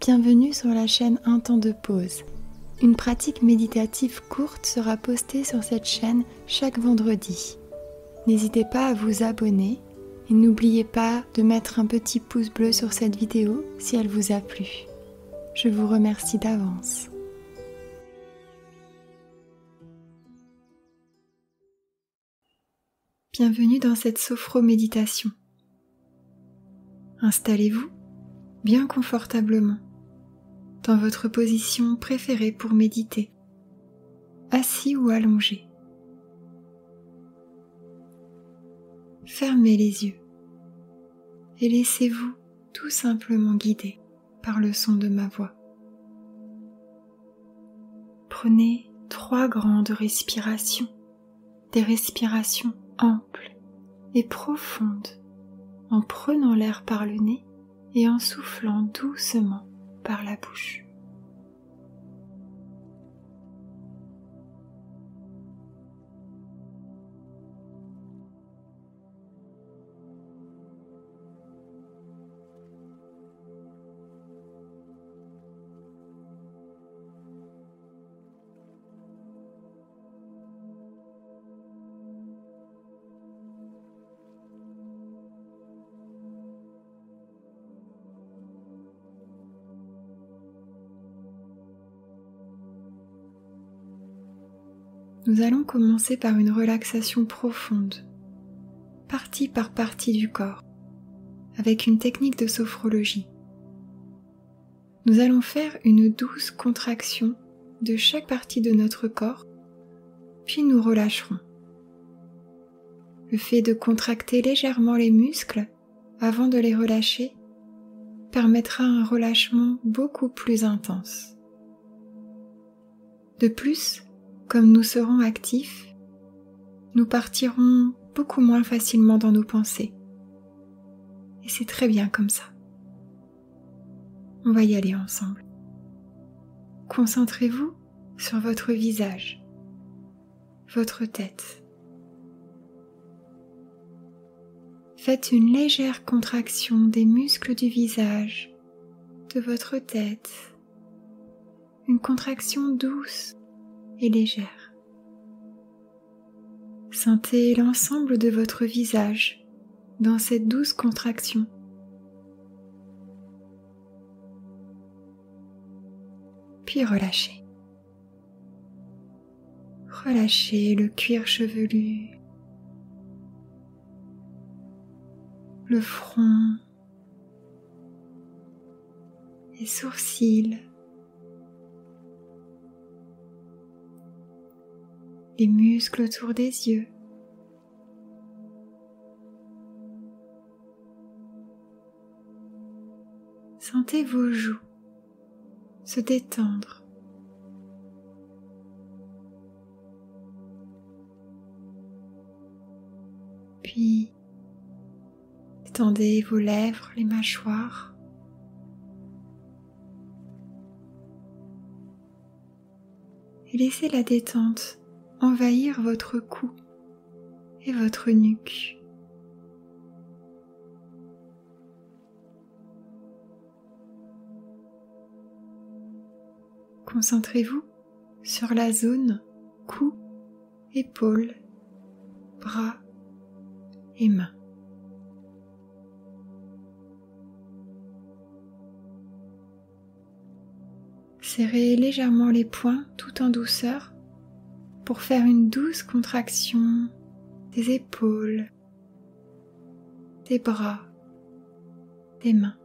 Bienvenue sur la chaîne Un temps de pause. Une pratique méditative courte sera postée sur cette chaîne chaque vendredi. N'hésitez pas à vous abonner et n'oubliez pas de mettre un petit pouce bleu sur cette vidéo si elle vous a plu. Je vous remercie d'avance. Bienvenue dans cette sophro-méditation. Installez-vous bien confortablement dans votre position préférée pour méditer, assis ou allongé. Fermez les yeux et laissez-vous tout simplement guider par le son de ma voix. Prenez 3 grandes respirations, des respirations amples et profondes, en prenant l'air par le nez et en soufflant doucement par la bouche. Nous allons commencer par une relaxation profonde, partie par partie du corps, avec une technique de sophrologie. Nous allons faire une douce contraction de chaque partie de notre corps, puis nous relâcherons. Le fait de contracter légèrement les muscles avant de les relâcher permettra un relâchement beaucoup plus intense. De plus, comme nous serons actifs, nous partirons beaucoup moins facilement dans nos pensées. Et c'est très bien comme ça. On va y aller ensemble. Concentrez-vous sur votre visage, votre tête. Faites une légère contraction des muscles du visage, de votre tête. Une contraction douce et légère. Sentez l'ensemble de votre visage dans cette douce contraction. Puis relâchez. Relâchez le cuir chevelu, le front, les sourcils, les muscles autour des yeux. Sentez vos joues se détendre. Puis, étendez vos lèvres, les mâchoires. Et laissez la détente envahir votre cou et votre nuque. Concentrez-vous sur la zone cou, épaules, bras et mains. Serrez légèrement les poings tout en douceur pour faire une douce contraction des épaules, des bras, des mains.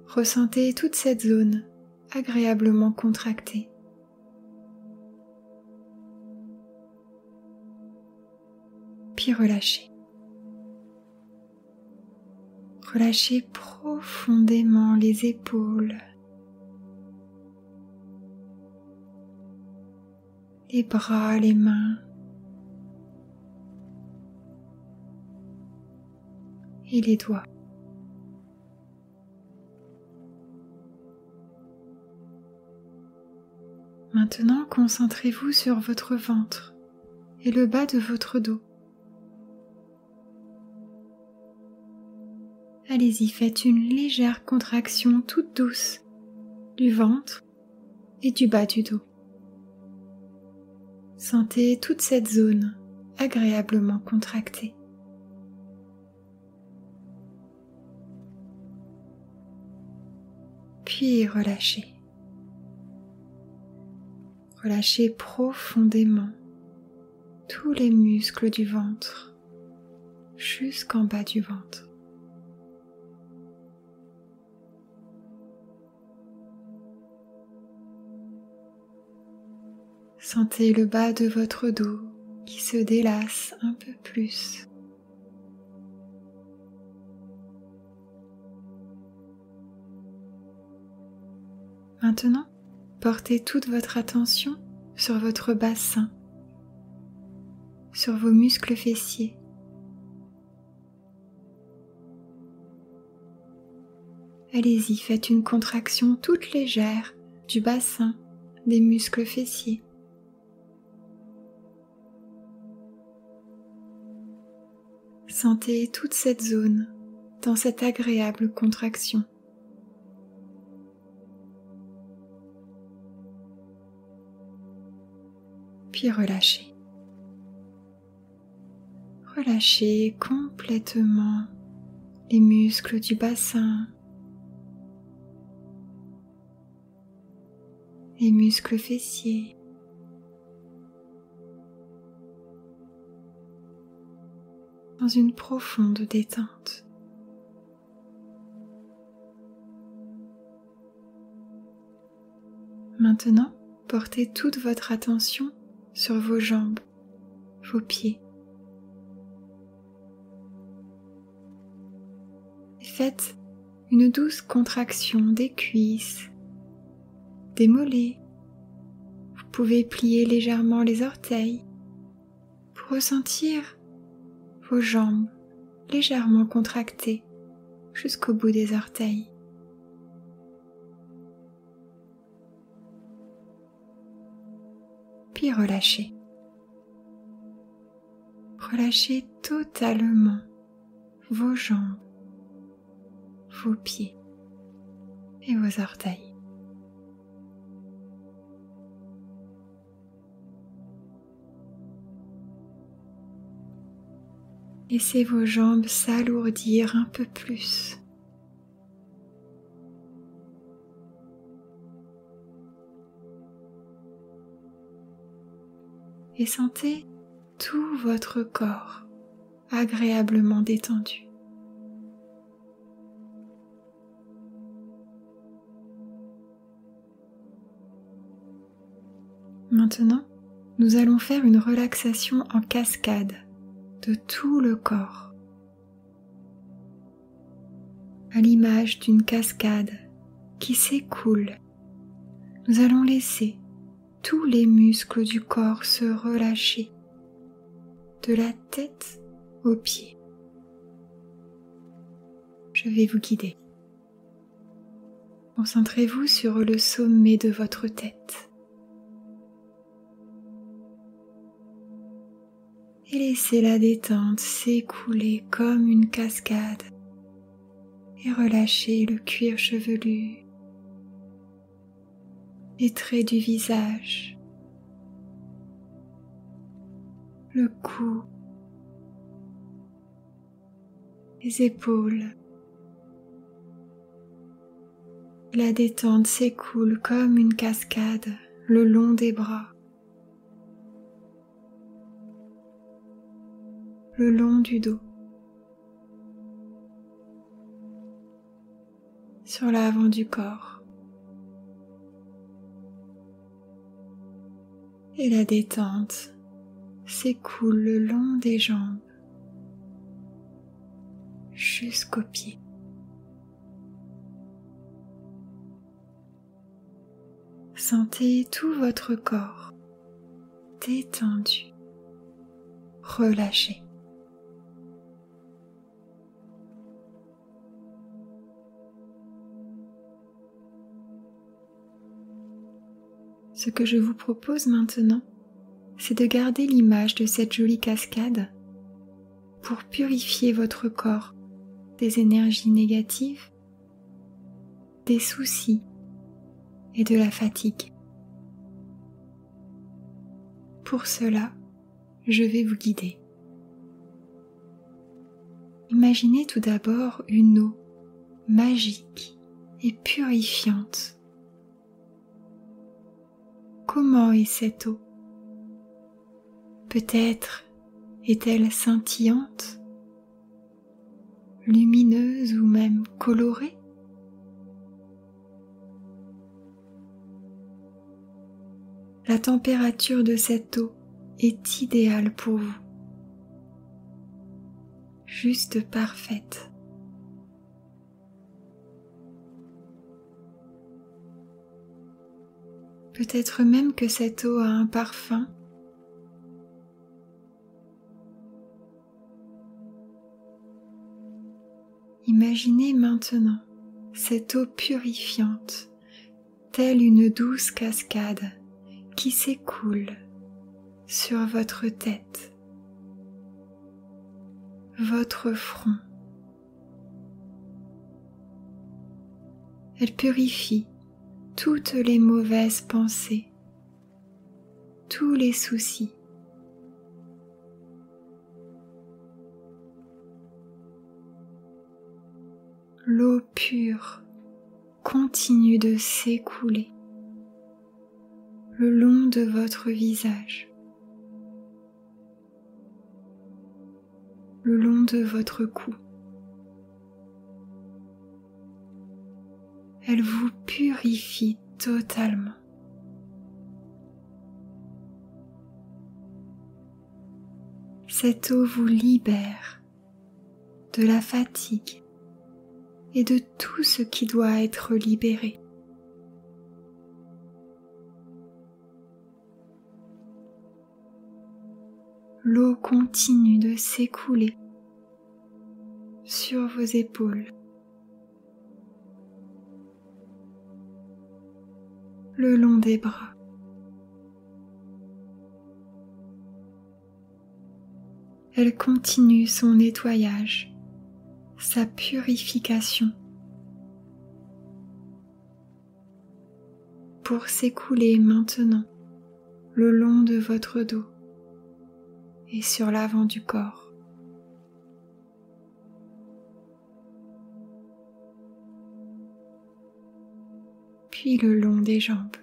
Ressentez toute cette zone agréablement contractée. Puis relâchez. Relâchez profondément les épaules, les bras, les mains et les doigts. Maintenant, concentrez-vous sur votre ventre et le bas de votre dos. allez-y, faites une légère contraction toute douce du ventre et du bas du dos. Sentez toute cette zone agréablement contractée. Puis relâchez. Relâchez profondément tous les muscles du ventre jusqu'en bas du ventre. Sentez le bas de votre dos qui se délasse un peu plus. Maintenant, portez toute votre attention sur votre bassin, sur vos muscles fessiers. Allez-y, faites une contraction toute légère du bassin, des muscles fessiers. Sentez toute cette zone dans cette agréable contraction. Puis relâchez. Relâchez complètement les muscles du bassin, les muscles fessiers. Dans une profonde détente. Maintenant, portez toute votre attention sur vos jambes, vos pieds. Et faites une douce contraction des cuisses, des mollets. Vous pouvez plier légèrement les orteils pour ressentir vos jambes légèrement contractées jusqu'au bout des orteils. Puis relâchez. Relâchez totalement vos jambes, vos pieds et vos orteils. Laissez vos jambes s'alourdir un peu plus. Et sentez tout votre corps agréablement détendu. Maintenant, nous allons faire une relaxation en cascade de tout le corps, à l'image d'une cascade qui s'écoule. Nous allons laisser tous les muscles du corps se relâcher, de la tête aux pieds. Je vais vous guider. Concentrez-vous sur le sommet de votre tête. Et laissez la détente s'écouler comme une cascade. Et relâchez le cuir chevelu, les traits du visage, le cou, les épaules. La détente s'écoule comme une cascade le long des bras, le long du dos, sur l'avant du corps. Et la détente s'écoule le long des jambes jusqu'aux pieds. Sentez tout votre corps détendu, relâché. Ce que je vous propose maintenant, c'est de garder l'image de cette jolie cascade pour purifier votre corps des énergies négatives, des soucis et de la fatigue. Pour cela, je vais vous guider. Imaginez tout d'abord une eau magique et purifiante. Comment est cette eau? Peut-être est-elle scintillante, lumineuse ou même colorée? La température de cette eau est idéale pour vous, juste parfaite. Peut-être même que cette eau a un parfum. Imaginez maintenant cette eau purifiante, telle une douce cascade qui s'écoule sur votre tête, votre front. Elle purifie toutes les mauvaises pensées, tous les soucis. L'eau pure continue de s'écouler le long de votre visage, le long de votre cou. Elle vous purifie totalement. Cette eau vous libère de la fatigue et de tout ce qui doit être libéré. L'eau continue de s'écouler sur vos épaules, le long des bras. Elle continue son nettoyage, sa purification, pour s'écouler maintenant le long de votre dos et sur l'avant du corps. Puis le long des jambes.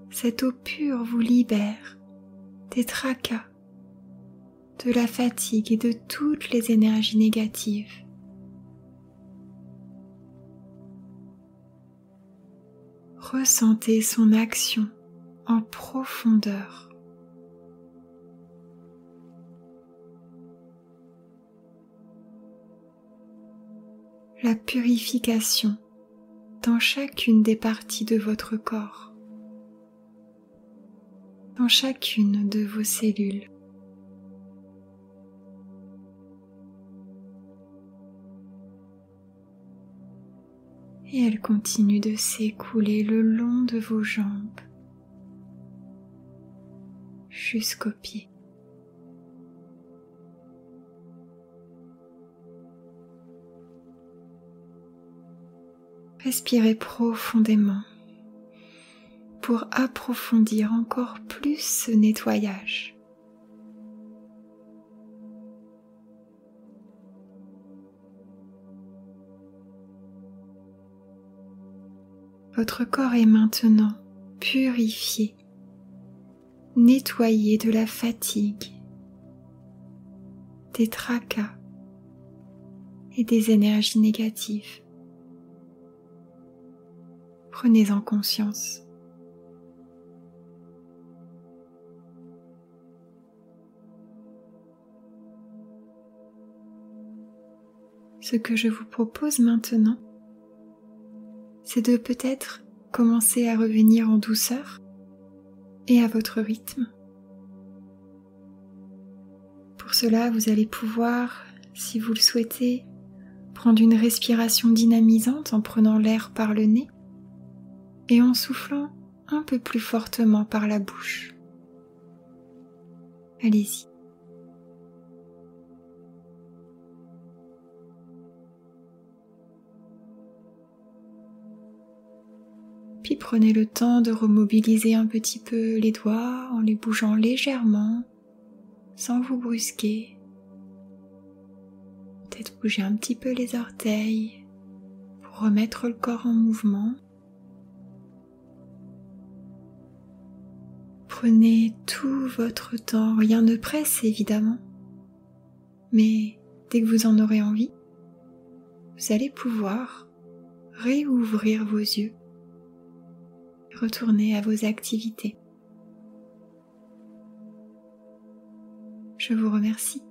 Cette eau pure vous libère des tracas, de la fatigue et de toutes les énergies négatives. Ressentez son action en profondeur. La purification dans chacune des parties de votre corps, dans chacune de vos cellules. Et elle continue de s'écouler le long de vos jambes jusqu'aux pieds. Respirez profondément pour approfondir encore plus ce nettoyage. Votre corps est maintenant purifié, nettoyé de la fatigue, des tracas et des énergies négatives. Prenez-en conscience. Ce que je vous propose maintenant, c'est de peut-être commencer à revenir en douceur et à votre rythme. Pour cela, vous allez pouvoir, si vous le souhaitez, prendre une respiration dynamisante en prenant l'air par le nez et en soufflant un peu plus fortement par la bouche. Allez-y. Puis prenez le temps de remobiliser un petit peu les doigts en les bougeant légèrement, sans vous brusquer. Peut-être bouger un petit peu les orteils pour remettre le corps en mouvement. Prenez tout votre temps, rien ne presse évidemment, mais dès que vous en aurez envie, vous allez pouvoir réouvrir vos yeux, retourner à vos activités. Je vous remercie.